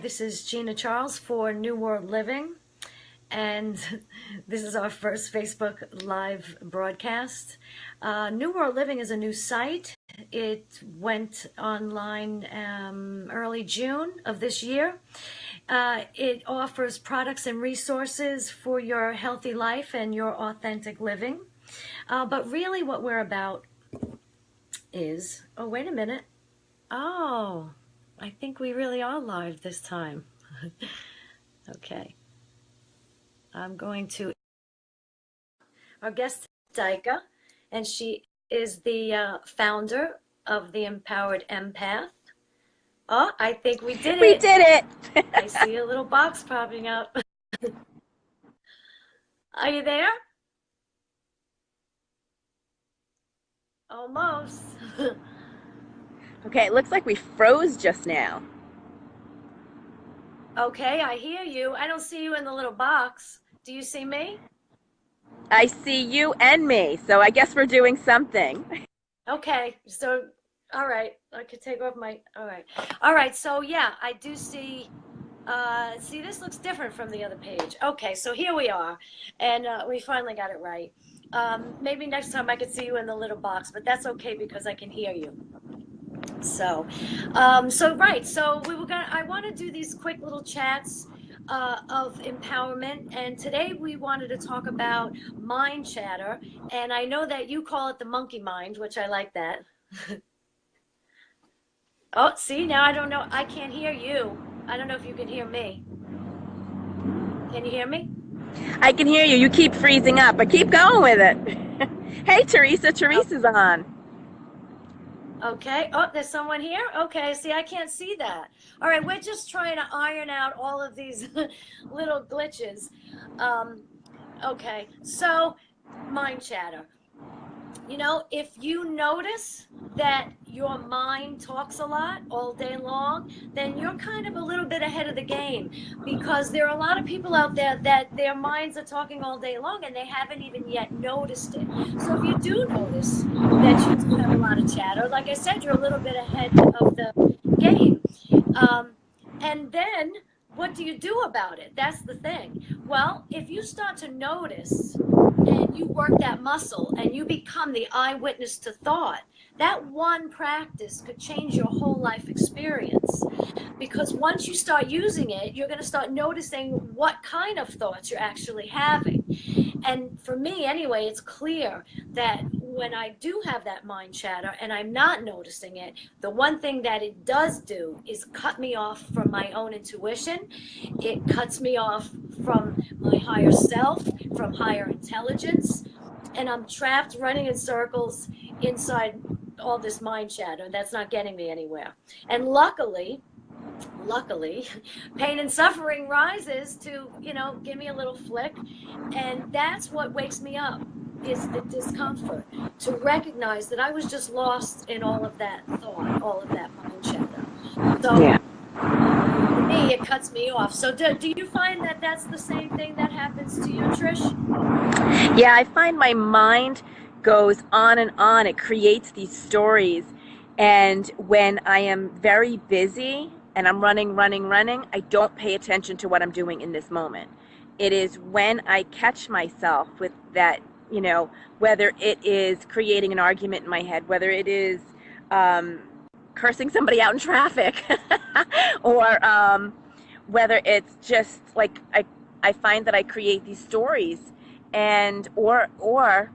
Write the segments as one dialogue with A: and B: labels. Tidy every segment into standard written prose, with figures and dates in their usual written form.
A: This is Gina Charles for New World Living, and this is our first Facebook Live broadcast. New World Living is a new site. It went online early June of this year. It offers products and resources for your healthy life and your authentic living. But really what we're about is, oh, wait a minute. Oh, I think we really are live this time. Okay. I'm going to our guest, Dika, and she is the founder of the Empowered Empath. Oh, I think we did it.
B: We did it.
A: I see a little box popping up. Are you there? Almost.
B: Okay, it looks like we froze just now.
A: Okay, I hear you. I don't see you in the little box. Do you see me?
B: I see you and me, so I guess we're doing something.
A: Okay, so, all right, I could take off my, all right, so yeah, I do see, see, this looks different from the other page. Okay, so here we are, and we finally got it right. Maybe next time I could see you in the little box, but that's okay because I can hear you. So, so we were gonna, I want to do these quick little chats of empowerment, and today we wanted to talk about mind chatter, and I know that you call it the monkey mind, which I like that. Oh, see, now I don't know, I can't hear you. I don't know if you can hear me. Can you hear me?
B: I can hear you. You keep freezing up, but keep going with it. Hey, Teresa. Teresa's on.
A: Okay. Oh, there's someone here? Okay. See, I can't see that. All right. We're just trying to iron out all of these little glitches. Okay. So, mind chatter. You know, if you notice that your mind talks a lot all day long, then you're kind of a little bit ahead of the game, because there are a lot of people out there that their minds are talking all day long and they haven't even yet noticed it. So if you do notice that you do have a lot of chatter, like I said, you're a little bit ahead of the game. And then what do you do about it? That's the thing. Well, if you start to notice and you work that muscle and you become the eyewitness to thought, that one practice could change your whole life experience. Because once you start using it, you're going to start noticing what kind of thoughts you're actually having. And for me, anyway, it's clear that when I do have that mind chatter and I'm not noticing it, the one thing that it does do is cut me off from my own intuition. It cuts me off from my higher self, from higher intelligence, and I'm trapped running in circles inside all this mind chatter that's not getting me anywhere. And luckily, pain and suffering rises to, you know, give me a little flick, and that's what wakes me up, is the discomfort, to recognize that I was just lost in all of that thought, all of that mind chatter. So
B: Yeah.
A: for me, it cuts me off. So do you find that that's the same thing that happens to you, Trish?
B: Yeah, I find my mind goes on and on. It creates these stories. And when I am very busy and I'm running, I don't pay attention to what I'm doing in this moment. It is when I catch myself with that, you know, whether it is creating an argument in my head, whether it is cursing somebody out in traffic, or whether it's just like I find that I create these stories, and or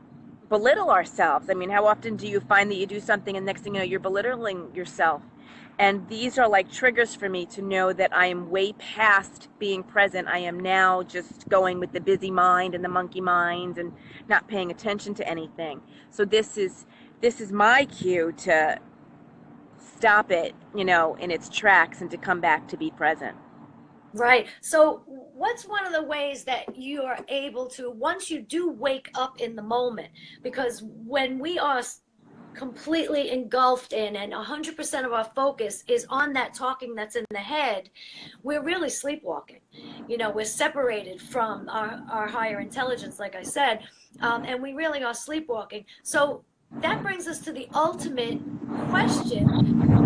B: belittle ourselves. I mean, how often do you find that you do something and next thing you know, you're belittling yourself? And these are like triggers for me to know that I am way past being present. I am now just going with the busy mind and the monkey mind and not paying attention to anything. So this is my cue to stop it, you know, in its tracks and to come back to be present.
A: Right. So what's one of the ways that you are able to, once you do wake up in the moment, because when we are completely engulfed in and 100% of our focus is on that talking that's in the head, we're really sleepwalking. You know, we're separated from our higher intelligence, like I said, and we really are sleepwalking. So that brings us to the ultimate question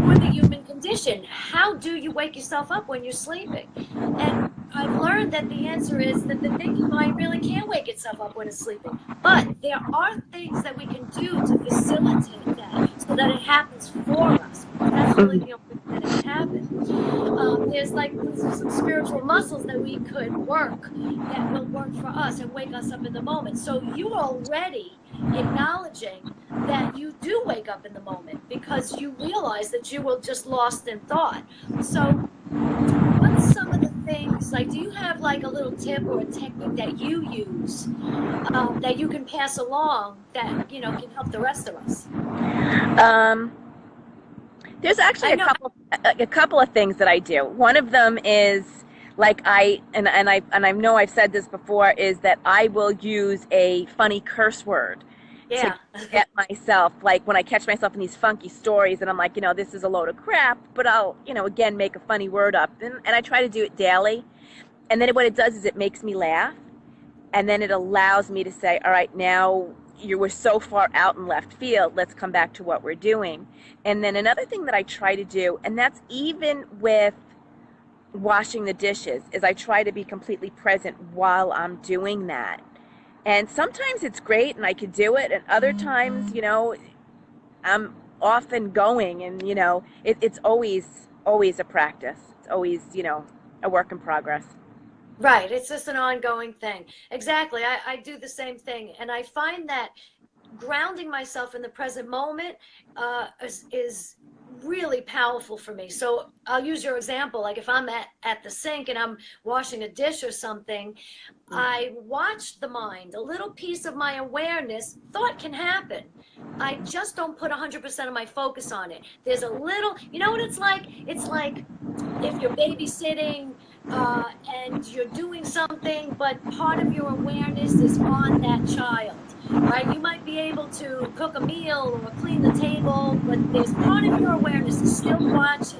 A: for the human condition. How do you wake yourself up when you're sleeping? And I've learned that the answer is that the thinking mind really can't wake itself up when it's sleeping. But there are things that we can do to facilitate that so that it happens for us, because that's really
B: Mhm.
A: the only way that it can happen. There's like some spiritual muscles that we could work that will work for us and wake us up in the moment. So you already acknowledging that you do wake up in the moment because you realize that you were just lost in thought. So what's some of the things, like, do you have like a little tip or a technique that you use that you can pass along that, can help the rest of us?
B: Um, there's actually
A: I know.
B: a couple of things that I do. One of them is like I know I've said this before, is that I will use a funny curse word to
A: Yeah.
B: get myself, like when I catch myself in these funky stories and I'm like, this is a load of crap, but I'll, again, make a funny word up, and I try to do it daily. And then what it does is it makes me laugh, and then it allows me to say, all right, now you were so far out in left field, let's come back to what we're doing. And then another thing that I try to do, and that's even with washing the dishes, is I try to be completely present while I'm doing that. And sometimes it's great and I could do it, and other times, I'm off and going, and it's always a practice. It's always, a work in progress.
A: Right. It's just an ongoing thing. Exactly. I do the same thing. And I find that grounding myself in the present moment is really powerful for me. So I'll use your example. Like if I'm at the sink and I'm washing a dish or something, I watch the mind, a little piece of my awareness. Thought can happen. I just don't put 100% of my focus on it. There's a little, you know what it's like? It's like if you're babysitting and you're doing something, but part of your awareness is on that child, right? You might be able to cook a meal or clean the table, but there's part of your awareness is still watching.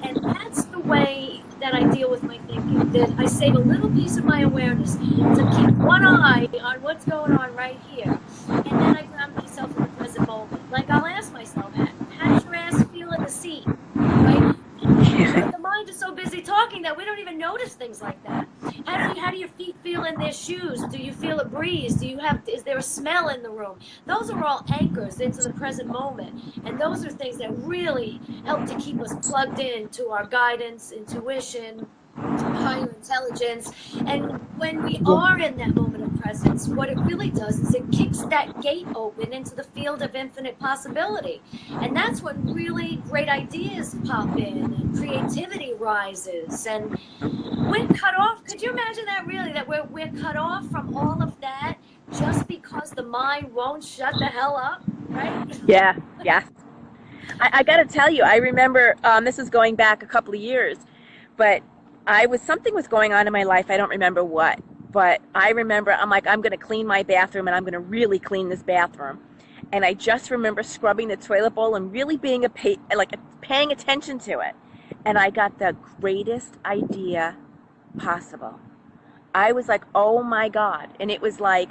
A: And that's the way that I deal with my thinking, that I save a little piece of my awareness to keep one eye on what's going on right here. And then I ground myself in the present moment. Like I'll ask myself, how does your ass feel in the seat? Right? The mind is so busy talking that we don't even notice things like that. How do your feet feel in their shoes? Do you feel a breeze? Is there a smell in the room? Those are all anchors into the present moment, and those are things that really help to keep us plugged in to our guidance, intuition, higher intelligence. And when we are in that moment of presence, what it really does is it kicks that gate open into the field of infinite possibility. And that's when really great ideas pop in and creativity rises. And we're cut off. Could you imagine that, really, that we're cut off from all of that just because the mind won't shut the hell up, right?
B: Yeah, yes. I got to tell you, I remember, this was going back a couple of years, but something was going on in my life. I don't remember what, but I remember I'm like, I'm going to clean my bathroom, and I'm going to really clean this bathroom. And I just remember scrubbing the toilet bowl and really being paying attention to it. And I got the greatest idea possible. I was like, oh my God. And it was like,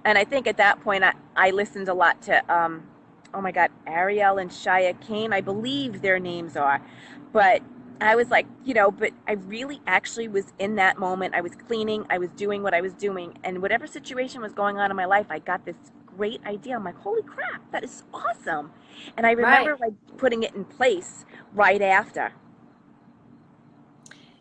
B: and I think at that point I listened a lot to, oh my God, Ariel and Shia Kane, I believe their names are. But I was like, but I really actually was in that moment. I was cleaning, I was doing what I was doing. And whatever situation was going on in my life, I got this great idea. I'm like, holy crap, that is awesome. And I
A: Right.
B: remember like putting it in place right after.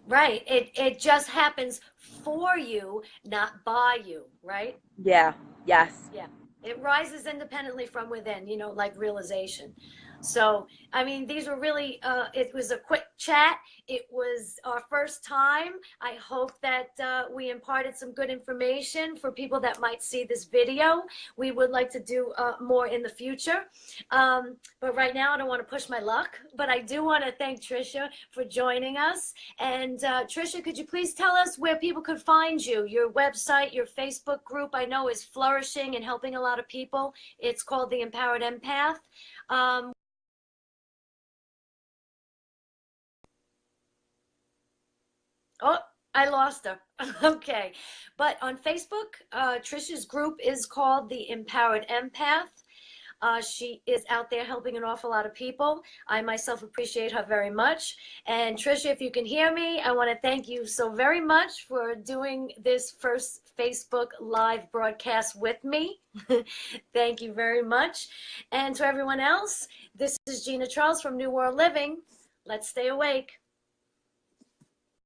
A: Right. It just happens for you, not by you, right?
B: Yeah, yes.
A: Yeah. It rises independently from within, like realization. So, I mean, these were really, it was a quick chat. It was our first time. I hope that we imparted some good information for people that might see this video. We would like to do more in the future. But right now, I don't want to push my luck, but I do want to thank Trisha for joining us. And Trisha, could you please tell us where people could find you? Your website, your Facebook group, I know is flourishing and helping a lot of people. It's called The Empowered Empath. Um, oh, I lost her. Okay. But on Facebook, Trisha's group is called The Empowered Empath. She is out there helping an awful lot of people. I myself appreciate her very much. And Tricia, if you can hear me, I want to thank you so very much for doing this first Facebook Live broadcast with me. Thank you very much. And to everyone else, this is Gina Charles from New World Living. Let's stay awake.